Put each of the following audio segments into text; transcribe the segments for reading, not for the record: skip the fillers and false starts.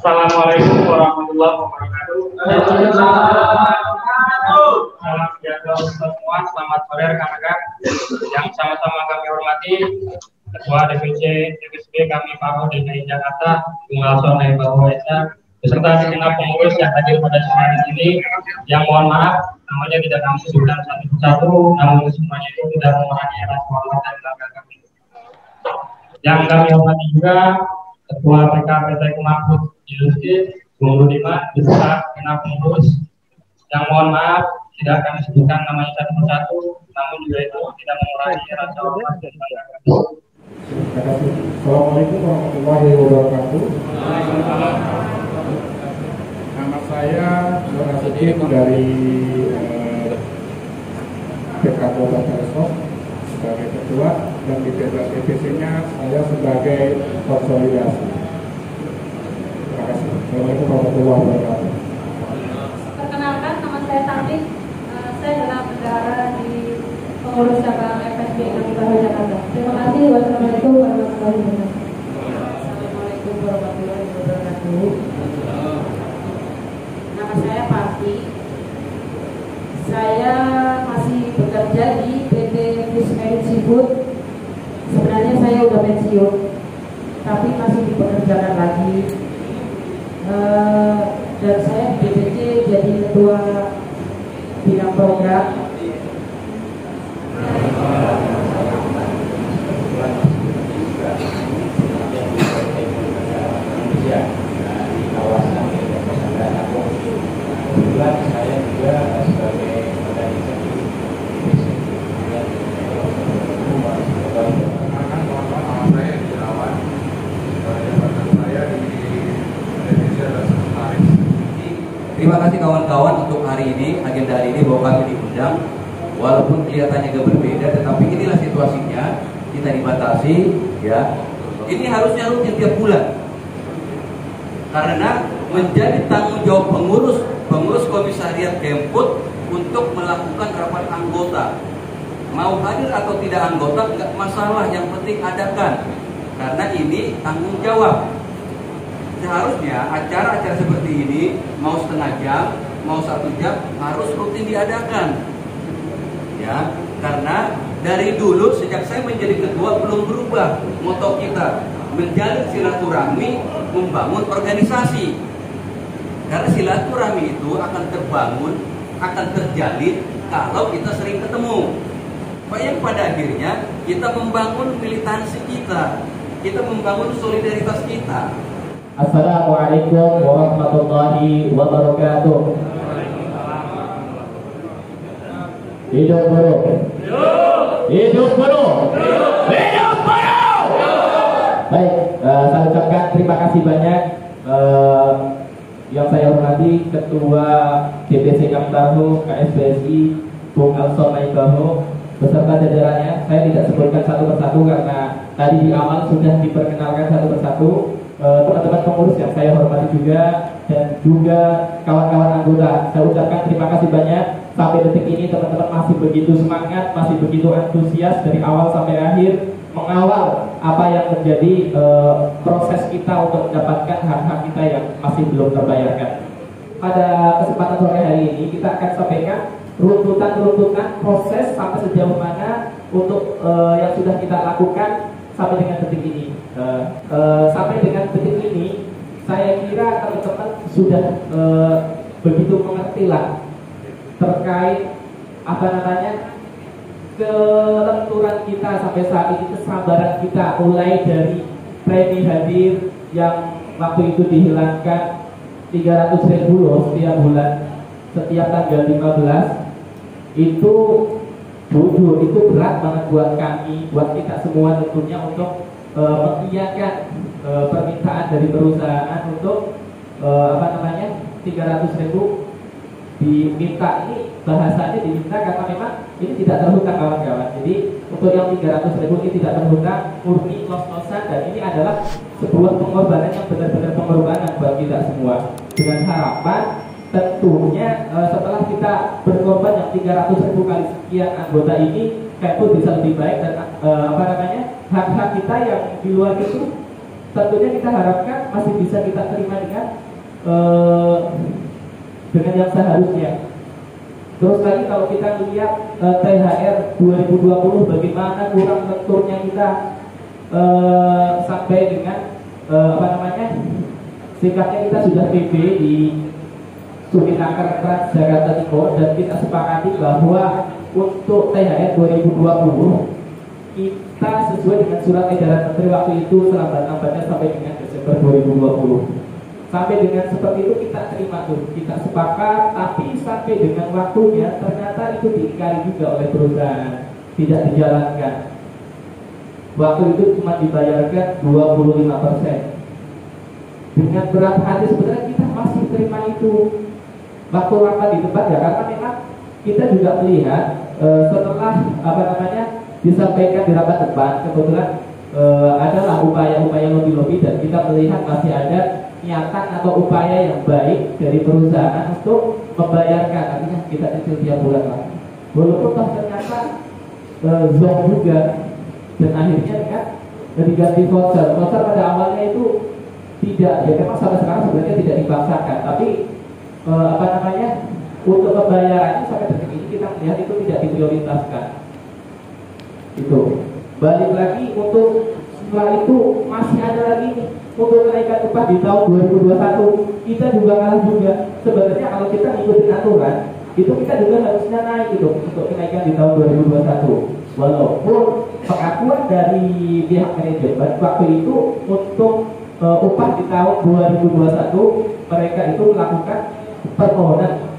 Assalamualaikum warahmatullahi wabarakatuh. Salam sejahtera untuk semua. Selamat sore rekan-rekan yang sama-sama kami hormati. Ketua DPC kami Pak DKI Jakarta, Bung Alson dari Bapak Esa, beserta segenap pengurus yang hadir pada sore hari ini. Yang mohon maaf, namanya tidak kami sebutkan satu persatu, namun semuanya itu tidak mengurangi rasa hormat dan bangga kami. Yang kami hormati juga Ketua PKPT Mahfud Ilusi, Bung Rudiman, beserta segenap pengurus. Yang mohon maaf, tidak kami sebutkan namanya satu persatu, namun juga itu tidak mengurangi rasa hormat dan bangga kami. Terima kasih. Assalamualaikum warahmatullahi wabarakatuh. Nama saya Nur Asudin dari PKK Batalesok sebagai ketua dan di DPC-nya saya sebagai konsolidasi. Terima kasih. Assalamualaikum warahmatullahi wabarakatuh. Perkenalkan, nama saya Tati. Saya adalah bendahara di pengurus cabang FSB Bahu Jakarta. Terima kasih. Wassalamualaikum warahmatullahi wabarakatuh. Assalamualaikum warahmatullahi wabarakatuh. Nama saya Pati. Saya masih bekerja di PT Fish and Seafood. Sebenarnya saya udah pensiun, tapi masih dipekerjakan lagi. Dan saya di DPC jadi ketua bidang program. Saya juga sebagai organisasi terima kasih kawan-kawan untuk hari ini, agenda hari ini bahwa kami diundang. Walaupun kelihatannya agak berbeda, tetapi inilah situasinya, kita dibatasi, ya. Ini harusnya rutin tiap bulan, karena menjadi tanggung jawab pengurus komisariat Kemput untuk melakukan rapat anggota. Mau hadir atau tidak anggota nggak masalah, yang penting adakan, karena ini tanggung jawab. Seharusnya acara-acara seperti ini mau setengah jam, mau 1 jam harus rutin diadakan, ya. Karena dari dulu sejak saya menjadi ketua belum berubah moto kita, menjalin silaturahmi, membangun organisasi. Karena silaturahmi itu akan terbangun, akan terjalin kalau kita sering ketemu. Yang pada akhirnya kita membangun militansi kita membangun solidaritas kita. Assalamualaikum warahmatullahi wabarakatuh. Hidup buruh. Hidup buruh. Hidup buruh. Baik, saya ucapkan terima kasih banyak yang saya hormati Ketua DPC kami Bahu KSBSI Bung Alson Bahu beserta jajarannya. Saya tidak sebutkan satu persatu karena tadi di awal sudah diperkenalkan satu persatu. Teman-teman pengurus yang saya hormati juga, dan juga kawan-kawan anggota, saya ucapkan terima kasih banyak. Sampai detik ini teman-teman masih begitu semangat, masih begitu antusias dari awal sampai akhir mengawal apa yang menjadi proses kita untuk mendapatkan hak-hak kita yang masih belum terbayarkan. Pada kesempatan sore hari ini kita akan sampaikan runtutan proses sampai sejauh mana untuk yang sudah kita lakukan sampai dengan detik ini. Sampai dengan detik ini, saya kira teman-teman sudah begitu mengerti lah terkait kelenturan kita sampai saat ini, kesabaran kita mulai dari premi hadir yang waktu itu dihilangkan 300.000 loh setiap bulan, setiap tanggal 15 itu jujur itu berat banget buat kami, buat kita semua tentunya untuk mengiyakan permintaan dari perusahaan untuk 300.000 diminta. Ini bahasanya diminta karena memang ini tidak terhutang kawan-kawan. Jadi untuk yang 300.000 ini tidak terhutang, murni los-losan, dan ini adalah sebuah pengorbanan yang benar-benar pengorbanan buat kita semua. Dengan harapan tentunya setelah kita berkorban yang 300.000 kali sekian anggota ini, Kemput bisa lebih baik dan hak-hak kita yang di luar itu tentunya kita harapkan masih bisa kita terima dengan yang seharusnya. Terus lagi kalau kita lihat THR 2020 bagaimana kurang lenturnya kita sampai dengan sikapnya kita sudah PB di Suminaker Trans Jakarta Timur, dan kita sepakati bahwa untuk THR 2020 kita sesuai dengan surat edaran Menteri waktu itu selambat-lambatnya sampai dengan Desember 2020. Sampai dengan seperti itu kita terima tuh, kita sepakat, tapi sampai dengan waktunya ternyata itu diingkari juga oleh perusahaan, tidak dijalankan. Waktu itu cuma dibayarkan 25%. Dengan berat hati sebenarnya kita masih terima itu. Waktu rapat di tempat ya, karena memang kita juga melihat setelah disampaikan di rapat depan, kebetulan adalah upaya-upaya lobby-lobby, dan kita melihat masih ada niatan atau upaya yang baik dari perusahaan untuk membayarkan, artinya kita cicil tiap bulan lah. Walaupun ternyata zong juga, dan akhirnya kan diganti voucher. Voucher pada awalnya itu tidak, ya memang sampai sekarang sebenarnya tidak dipaksakan, tapi untuk pembayarannya sampai detik ini kita melihat itu tidak diprioritaskan. Itu balik lagi untuk setelah itu masih ada lagi nih untuk kenaikan upah di tahun 2021, kita juga kalah juga. Sebenarnya kalau kita ngikutin aturan itu kita juga harusnya naik gitu untuk kenaikan di tahun 2021. Walaupun pengakuan dari pihak manajemen waktu itu untuk upah di tahun 2021 mereka itu melakukan permohonan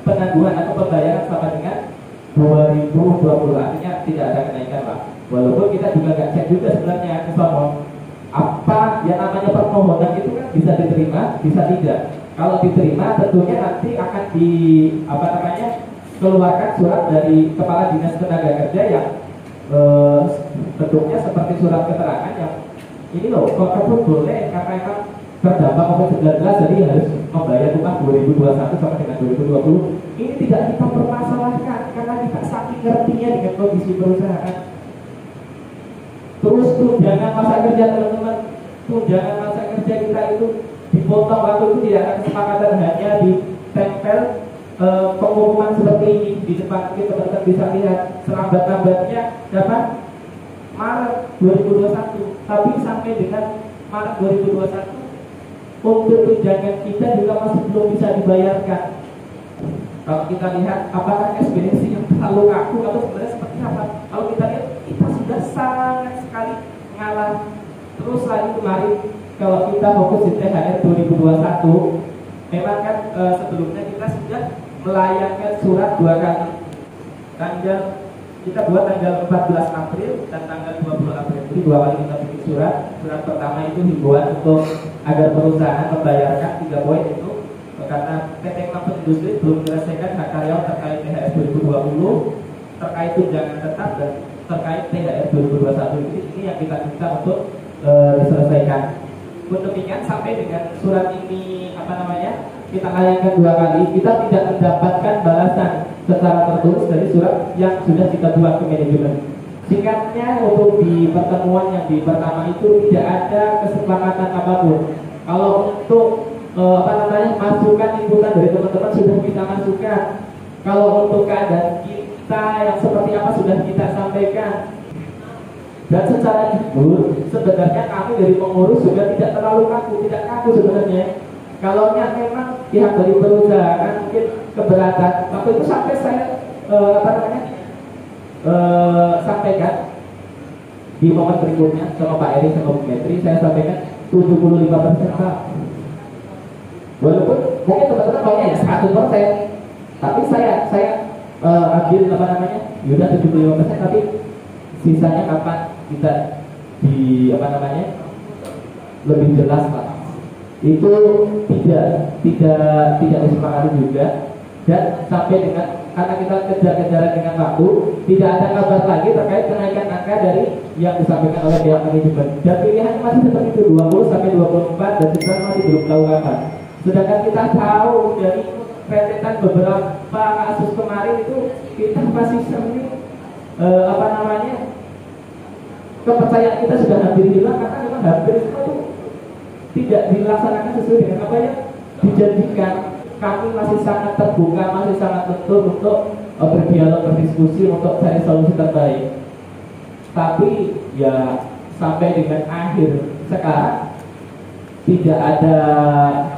penangguhan atau pembayaran sama dengan 2020, artinya tidak ada kenaikan lah. Walaupun kita juga nggak cek juga sebenarnya apa yang namanya permohonan itu kan bisa diterima, bisa tidak. Kalau diterima tentunya nanti akan keluarkan surat dari Kepala Dinas Tenaga Kerja yang bentuknya seperti surat keterangan yang ini loh, kok kamu boleh karena emang terdampak COVID-19 jadi harus membayar upah 2021 sama dengan 2020. Ini tidak kita permasalahkan karena kita saking ngertinya dengan kondisi perusahaan. Terus tunjangan masa kerja teman-teman, tunjangan masa kerja kita itu dipotong waktu itu tidak ada kesepakatan, hanya ditempel pengumuman seperti ini di depan kita, teman-teman bisa lihat selambat-lambatnya dapat Maret 2021, tapi sampai dengan Maret 2021 untuk tunjangan kita juga masih belum bisa dibayarkan. Kalau kita lihat apakah ekspedisi yang terlalu kaku atau sebenarnya seperti apa? Kalau kita lihat kita sudah sangat sekali mengalah. Terus lagi kemarin kalau kita fokus di THR 2021, memang kan sebelumnya kita sudah melayangkan surat 2 kali. Kita buat tanggal 14 April dan tanggal 20 April. Jadi 2 kali kita bikin surat. Surat pertama itu himbauan untuk agar perusahaan membayarkan 3 poin itu karena PT Kempen Industri belum menyelesaikan hak karyawan terkait THR 2020, terkait tunjangan tetap dan terkait THR 2021. Ini yang kita minta untuk diselesaikan. Demikian sampai dengan surat ini kita layangkan 2 kali, kita tidak mendapatkan balasan secara tertulis dari surat yang sudah kita buat ke manajemen. Singkatnya untuk di pertemuan yang di pertama itu tidak ada kesepakatan apapun. Kalau untuk masukan inputan dari teman-teman sudah kita masukkan. Kalau untuk keadaan kita yang seperti apa sudah kita sampaikan. Dan secara jujur sebenarnya kami dari pengurus juga tidak terlalu kaku, tidak kaku sebenarnya. Kalau memang pihak dari perusahaan mungkin keberatan, waktu itu sampai saya sampaikan di momen berikutnya sama Pak Eri sama Bu Menteri, saya sampaikan 75% Pak. Walaupun mungkin teman-teman maunya 100%, tapi saya ambil yaudah 75%, tapi sisanya kapan kita lebih jelas Pak. Itu tidak disepakati juga, dan sampai dengan karena kita kejar-kejaran dengan waktu, tidak ada kabar lagi terkait kenaikan angka dari yang disampaikan oleh pihak manajemen. Dan pilihannya masih seperti itu 20 sampai 24 dan sekarang masih belum tahu kapan. Sedangkan kita tahu dari rentetan beberapa kasus kemarin itu kita masih sering kepercayaan kita sudah hampir hilang karena memang hampir semua itu tidak dilaksanakan sesuai dengan apa yang dijanjikan. Kami masih sangat terbuka, masih sangat betul untuk berdialog, berdiskusi untuk cari solusi terbaik. Tapi ya sampai dengan akhir sekarang tidak ada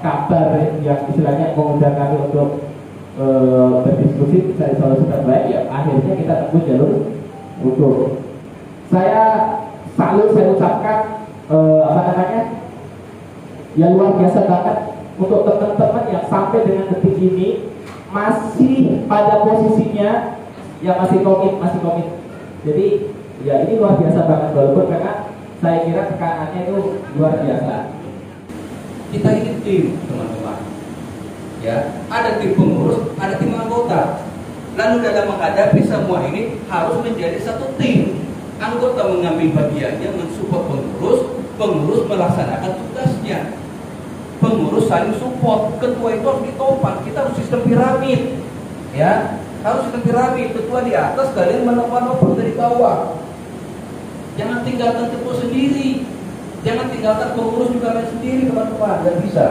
kabar yang istilahnya mengundang kami untuk berdiskusi cari solusi terbaik. Ya akhirnya kita tempuh jalur hukum. Saya salut, saya ucapkan ya luar biasa banget untuk teman-teman yang sampai dengan detik ini masih pada posisinya, ya masih komit. Jadi ya ini luar biasa banget, walaupun karena saya kira tekanannya itu luar biasa. Kita ini tim, teman-teman. Ya, ada tim pengurus, ada tim anggota. Lalu dalam menghadapi semua ini harus menjadi satu tim. Anggota mengambil bagiannya mensupport pengurus melaksanakan tugasnya. Pengurus saling support, ketua itu harus ditopang. Kita harus sistem piramid, ya, harus sistem piramid. Ketua di atas, kalian menopang dari bawah. Jangan tinggalkan ketua sendiri, jangan tinggalkan pengurus juga kalian sendiri, teman-teman. Dan bisa.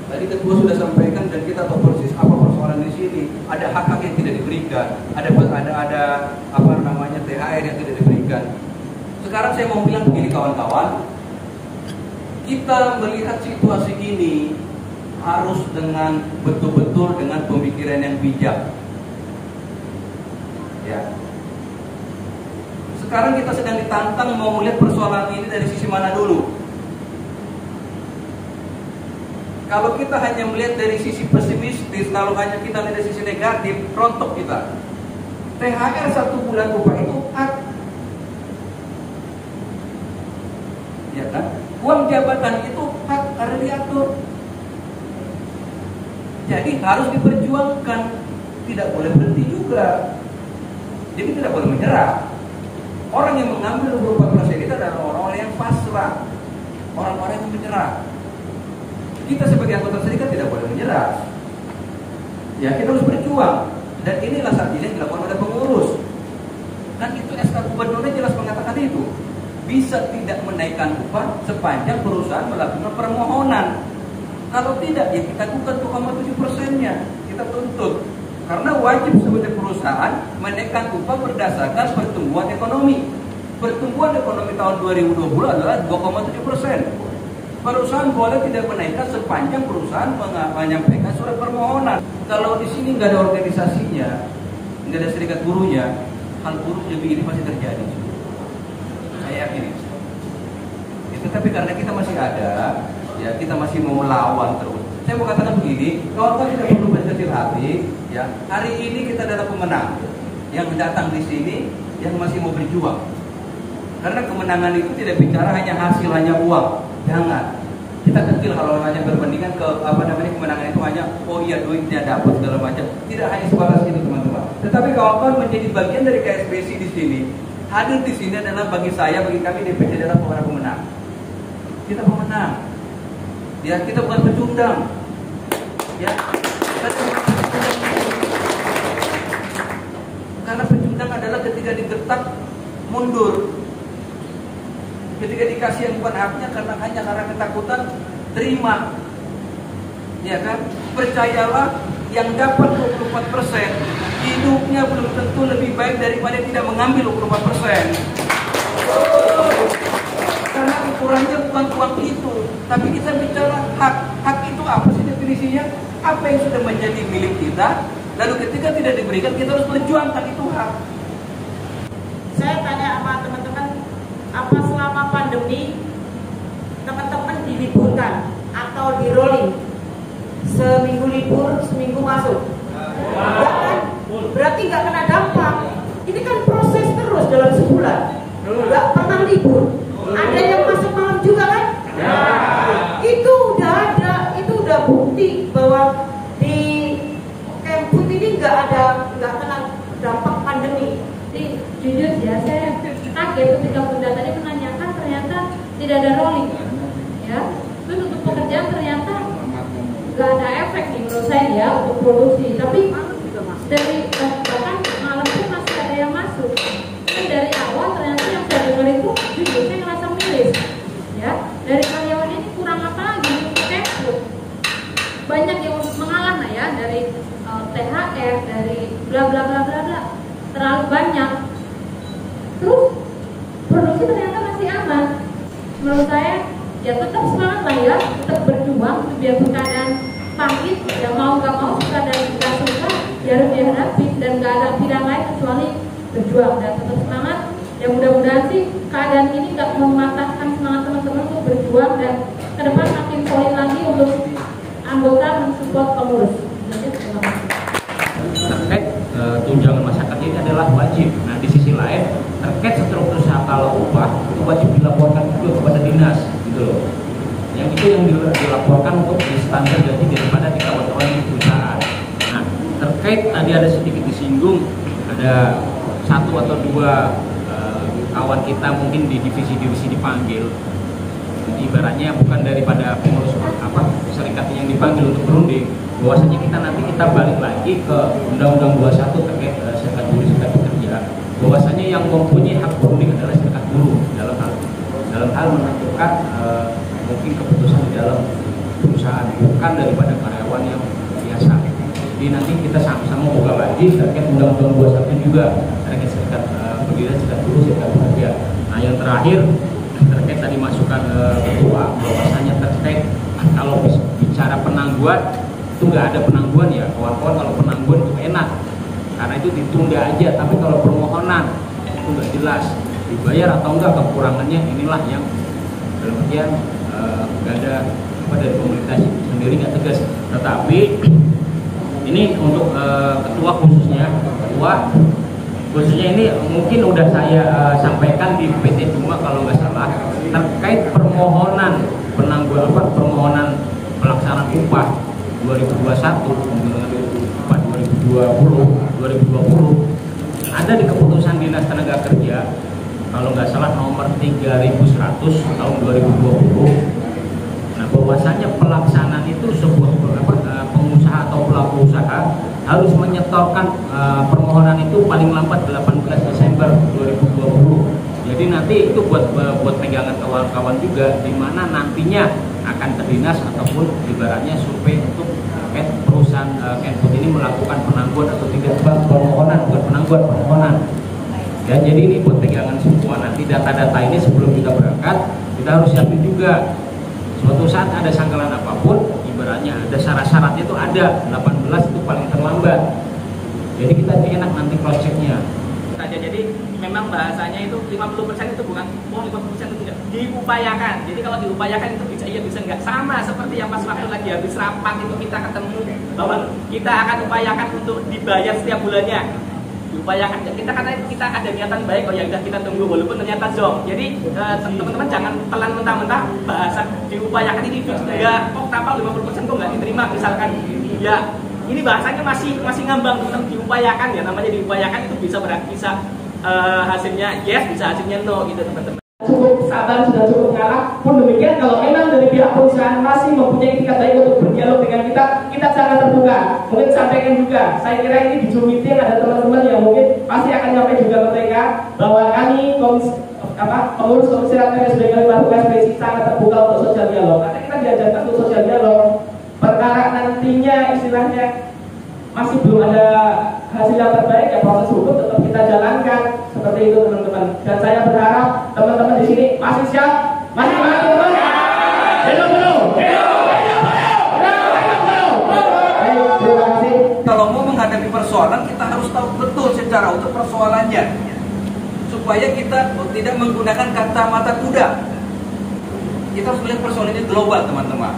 Tadi ketua sudah sampaikan dan kita tahu persis apa persoalan di sini. Ada hak-hak yang tidak diberikan, ada apa namanya THR yang tidak diberikan. Sekarang saya mau bilang begini kawan-kawan, kita melihat situasi ini harus dengan betul-betul dengan pemikiran yang bijak. Ya. Sekarang kita sedang ditantang mau melihat persoalan ini dari sisi mana dulu. Kalau kita hanya melihat dari sisi pesimistis, kalau hanya kita lihat dari sisi negatif, rontok kita. THR 1 bulan upah itu hak. Ya kan? Uang jabatan itu hak karena diatur. Jadi harus diperjuangkan, tidak boleh berhenti juga. Jadi tidak boleh menyerah. Orang yang mengambil 24% itu adalah orang-orang yang pasrah, orang-orang yang menyerah. Kita sebagai anggota serikat tidak boleh menyerah. Ya, kita harus berjuang. Dan inilah saat ini yang dilakukan oleh pengurus. Kan itu SK Gubernurnya jelas mengatakan itu. Bisa tidak menaikkan upah sepanjang perusahaan melakukan permohonan. Kalau tidak, ya kita gugat 2,7%-nya. Kita tuntut. Karena wajib sebagai perusahaan menaikkan upah berdasarkan pertumbuhan ekonomi. Pertumbuhan ekonomi tahun 2020 adalah 2,7%. Perusahaan boleh tidak menaikkan sepanjang perusahaan menyampaikan surat permohonan. Kalau di sini nggak ada organisasinya, nggak ada serikat buruhnya, hal buruk yang begini pasti terjadi. Saya yakin itu. Tapi karena kita masih ada, ya kita masih mau melawan terus. Saya mau katakan begini, kawan-kawan tidak perlu berkecil hati. Ya, hari ini kita adalah pemenang yang datang di sini, yang masih mau berjuang. Karena kemenangan itu tidak bicara hanya hasil, hanya uang. Jangan. Kita kecil kalau hanya berbandingkan ke kemenangan itu hanya iya duitnya dapat segala macam. Tidak hanya sebatas itu, teman-teman. Tetapi kawan-kawan menjadi bagian dari KSBC di sini. Hadir di sini adalah bagi saya, bagi kami DPC adalah pemenang. Kita pemenang. Ya, kita bukan pecundang. Ya. Karena pecundang adalah ketika digertak mundur. Ketika dikasih yang bukan haknya hanya karena ketakutan, terima. Ya kan? Percayalah, yang dapat 24%, hidupnya belum tentu lebih baik daripada tidak mengambil 24%. Karena ukurannya bukan uang itu, tapi kita bicara hak. Hak itu apa sih definisinya? Apa yang sudah menjadi milik kita, lalu ketika tidak diberikan, kita harus perjuangkan itu hak. Saya tanya sama teman-teman, apa selama pandemi teman-teman diliburkan atau di rolling? Seminggu libur, seminggu masuk. Enggak kan? Berarti nggak kena dampak. Ini kan proses terus dalam sebulan. Nggak pernah libur. Ada yang masuk malam juga kan? Itu udah ada, itu udah bukti bahwa di Kemfut ini nggak kena dampak pandemi. Jadi, jujur ya, saya kaget ketika Bunda tadi menanyakan ternyata tidak ada rolling, ya. Terus untuk pekerjaan ternyata nggak ada efek nih menurut saya ya untuk produksi. Tapi dari bahkan malam pun masih ada yang masuk. Dan dari awal ternyata yang saya habis. Ya, dari karyawan ini kurang apa lagi? Kemput. Banyak yang mengalah nah ya, dari THR, dari bla bla bla bla bla. Terlalu banyak. Terus produksi ternyata masih aman. Menurut saya ya tetap semangat lah ya, tetap berjuang biar keadaan pahit, ya mau nggak mau, suka dan nggak suka, ya harus dihadapi dan nggak ada pilihan lain kecuali berjuang dan tetap semangat. Ya mudah-mudahan sih keadaan ini nggak mematahkan semangat teman-teman untuk berjuang dan ke depan makin solid lagi untuk anggota mensupport pengurus. Terkait tunjangan masyarakat ini adalah wajib. Nah di sisi lain terkait struktur skala upah itu wajib dilaporkan juga kepada dinas, gitu loh. Yang itu yang dilaporkan untuk di standar gaji daripada di kawan-kawan di perusahaan. Nah terkait tadi ada sedikit disinggung, ada satu atau dua kawan kita mungkin di divisi-divisi dipanggil. Jadi ibaratnya bukan daripada pengurus serikatnya yang dipanggil untuk berunding, bahwasanya kita balik lagi ke Undang-Undang 21 terkait serikat buruh serikat pekerja, bahwasanya yang mempunyai hak berunding adalah serikat buruh dalam hal menentukan mungkin keputusan di dalam perusahaan, bukan daripada karyawan yang biasa. Jadi nanti kita sama-sama buka lagi terkait Undang-Undang 21 juga terkait serikat berdiri serikat buruh serikat pekerja. Nah yang terakhir terkait tadi masukan ketua, bahwasanya terkait kalau bicara penangguhan itu nggak ada penangguhan ya kawan-kawan. Kalau penangguhan itu enak karena itu ditunda aja, tapi kalau permohonan itu nggak jelas dibayar atau enggak, kekurangannya inilah yang dalam artian nggak ada dari pemerintah sendiri nggak tegas. Tetapi ini untuk ketua khususnya ini mungkin udah saya sampaikan di PT Duma kalau nggak salah, terkait permohonan permohonan pelaksanaan upah 2021 dengan upah 2020 ada di keputusan Dinas Tenaga Kerja kalau nggak salah nomor 3100 tahun 2020. Nah bahwasanya pelaksanaan itu sebuah pengusaha atau pelaku usaha harus menyetorkan permohonan itu paling lambat 18 Desember 2020. Jadi nanti itu buat pegangan kawan-kawan juga, di mana nantinya akan ke dinas ataupun ibaratnya survei untuk perusahaan Kenput ini melakukan penangguhan atau tidak, permohonan bukan penangguhan, permohonan. Ya, jadi ini buat pegangan semua. Nanti data-data ini sebelum kita berangkat kita harus siapin juga. Suatu saat ada sanggalan apapun, ibaratnya ada syarat-syaratnya itu ada 18 itu paling terlambat. Jadi kita enak nanti cross checknya. Jadi memang bahasanya itu 50% itu bukan 50% itu tidak diupayakan. Jadi kalau diupayakan itu bisa iya bisa enggak, sama seperti yang pas waktu lagi habis rapat itu kita ketemu bahwa kita akan upayakan untuk dibayar setiap bulannya. Diupayakan kita karena kita ada niatan baik, oh ya udah kita tunggu walaupun ternyata zonk. Jadi teman-teman jangan telan mentah-mentah bahasa diupayakan ini enggak kok kapal 50% kok enggak diterima misalkan. Ya ini bahasanya masih ngambang tentang diupayakan ya, namanya diupayakan itu bisa hasilnya yes, bisa hasilnya no gitu teman-teman. Cukup sabar, sudah cukup ngalah. Pun demikian kalau memang dari pihak perusahaan masih mempunyai etikat baik untuk berdialog dengan kita sangat terbuka. Mungkin sampaikan juga, saya kira ini di Zoom meeting ada teman-teman yang mungkin pasti akan nyampe juga ke mereka bahwa kami pengurus Komisi Rakyat sebagai Baru SPSI sangat terbuka untuk sosial dialog. Karena kita diajarkan untuk sosial dialog. Perkara nantinya istilahnya masih belum ada hasil yang terbaik, ya proses hukum tetap kita jalankan seperti itu teman-teman. Dan saya berharap teman-teman di sini masih siap, masih teman-teman. Terima kasih. Kalau mau menghadapi persoalan kita harus tahu betul secara utuh persoalannya, supaya kita tidak menggunakan kacamata kuda. Kita harus melihat persoalannya global teman-teman.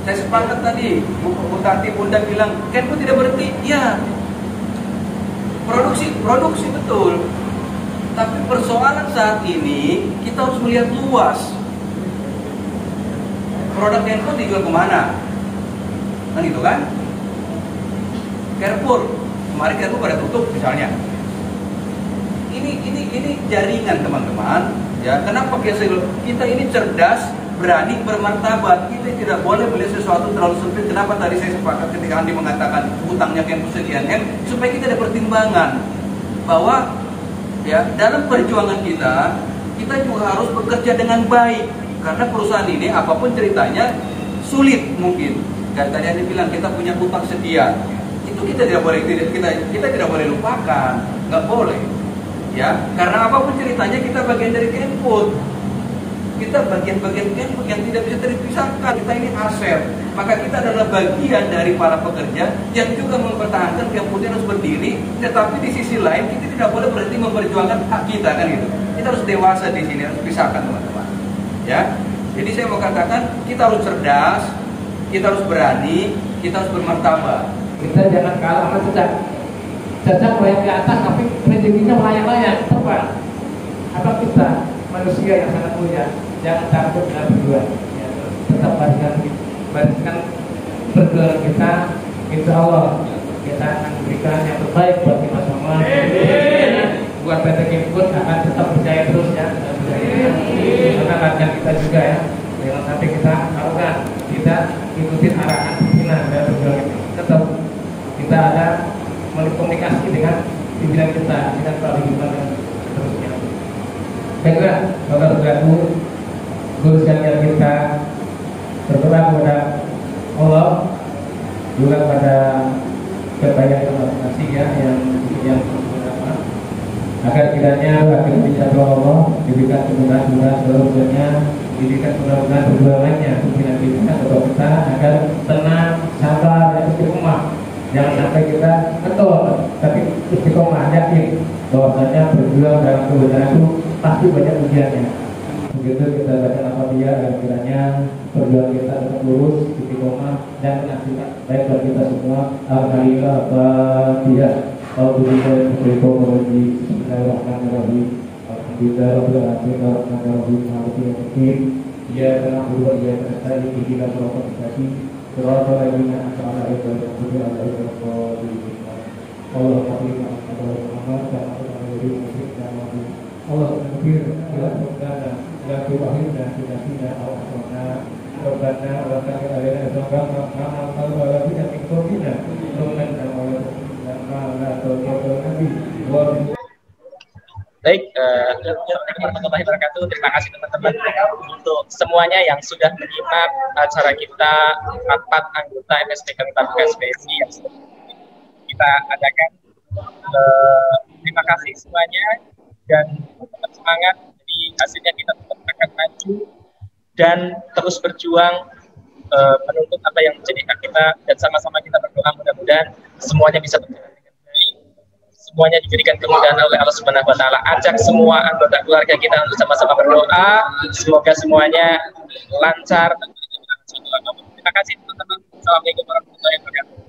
Saya sepakat tadi, Bu Tati Bunda bilang, Kenput tidak berhenti, ya produksi betul. Tapi persoalan saat ini, kita harus melihat luas. Produk Kenput dijual kemana? Kan gitu kan? Carrefour, kemarin Carrefour pada tutup misalnya. Ini jaringan teman-teman. Ya, kenapa kita ini cerdas, berani, bermartabat. Kita tidak boleh melihat sesuatu terlalu sempit. Kenapa tadi saya sepakat ketika Andi mengatakan hutangnya Kenput sekian M, supaya kita ada pertimbangan bahwa ya dalam perjuangan kita kita juga harus bekerja dengan baik, karena perusahaan ini apapun ceritanya sulit mungkin. Dan tadi Anda bilang kita punya utang sekian, itu kita tidak boleh kita tidak boleh lupakan, nggak boleh, ya. Karena apapun ceritanya kita bagian dari Kemfood. Kita bagian-bagian Kemfood yang tidak bisa terpisahkan. Kita ini aset, maka kita adalah bagian dari para pekerja yang juga mempertahankan Kemfood harus berdiri. Tetapi di sisi lain kita tidak boleh berhenti memperjuangkan hak kita, kan gitu. Kita harus dewasa di sini, harus pisahkan teman-teman. Ya, jadi saya mau katakan kita harus cerdas, kita harus berani, kita harus bermartabat. Kita jangan kalah sama Cacat melayang ke atas, tapi rezekinya melayang-layang terbang. Apa kita manusia yang sangat mulia, jangan takut dalam berjuang, ya, tetap bariskan perjuangan kita. Insya Allah kita akan berikan yang terbaik buat kita semua. Buat PT Kemfood akan tetap percaya terus ya, karena rakyat kita juga ya. Jangan sampai kita arogan, kita ikutin arahan pimpinan dan berjuang. Tetap kita ada komunikasi dengan pimpinan kita, dengan Pak Liman dan seterusnya. Baiklah, Bapak Tergabung, guru sekalian, kita berdoa kepada Allah, juga kepada kebaikan masing-masing ya, yang beberapa, agar kiranya wakil bisa Allah diberikan kemudahan-kemudahan seluruhnya, diberikan kemudahan perjuangannya pimpinan kita atau kita agar tenang, sabar dan istiqomah. Jangan sampai kita ketol, tapi istiqomah, yakin bahwasanya berjuang dalam kebenaran itu pasti banyak ujiannya. Begitu kita baca apa dia, agar kiranya perjuangan kita tetap lurus, istiqomah dan menasihkan baik bagi kita semua. Alhamdulillah, Fatihah. Bismillahirrahmanirrahim. Alhamdulillah, rabbil alamin, arrahmanirrahim, maliki yaumiddin. Iyyaka na'budu wa iyyaka nasta'in, ihdinas siratal mustaqim. Siratal ladzina an'amta 'alaihim ghairil maghdubi 'alaihim waladdallin. Allah takbir ila rabbana la tuwahhidna fi awqatna rabbana wa ta'ala alaina sabana ma'al wala bi'at qulina rabbana wa la tuwahhidna Baik, warahmatullahi wabarakatuh. Terima kasih teman-teman untuk semuanya yang sudah menyimak acara kita rapat anggota MSPK SPSI yang kita adakan. Terima kasih semuanya dan tetap semangat. Jadi hasilnya kita tetap akan maju dan terus berjuang menuntut apa yang menjadi hak kita, dan sama-sama kita berdoa mudah-mudahan semuanya bisa berjalan dengan baik, semuanya diberikan kemudahan oleh Allah Subhanahu wa taala. Ajak semua anggota keluarga kita untuk sama-sama berdoa, semoga semuanya lancar. Terima kasih teman-teman. Assalamualaikum warahmatullahi wabarakatuh.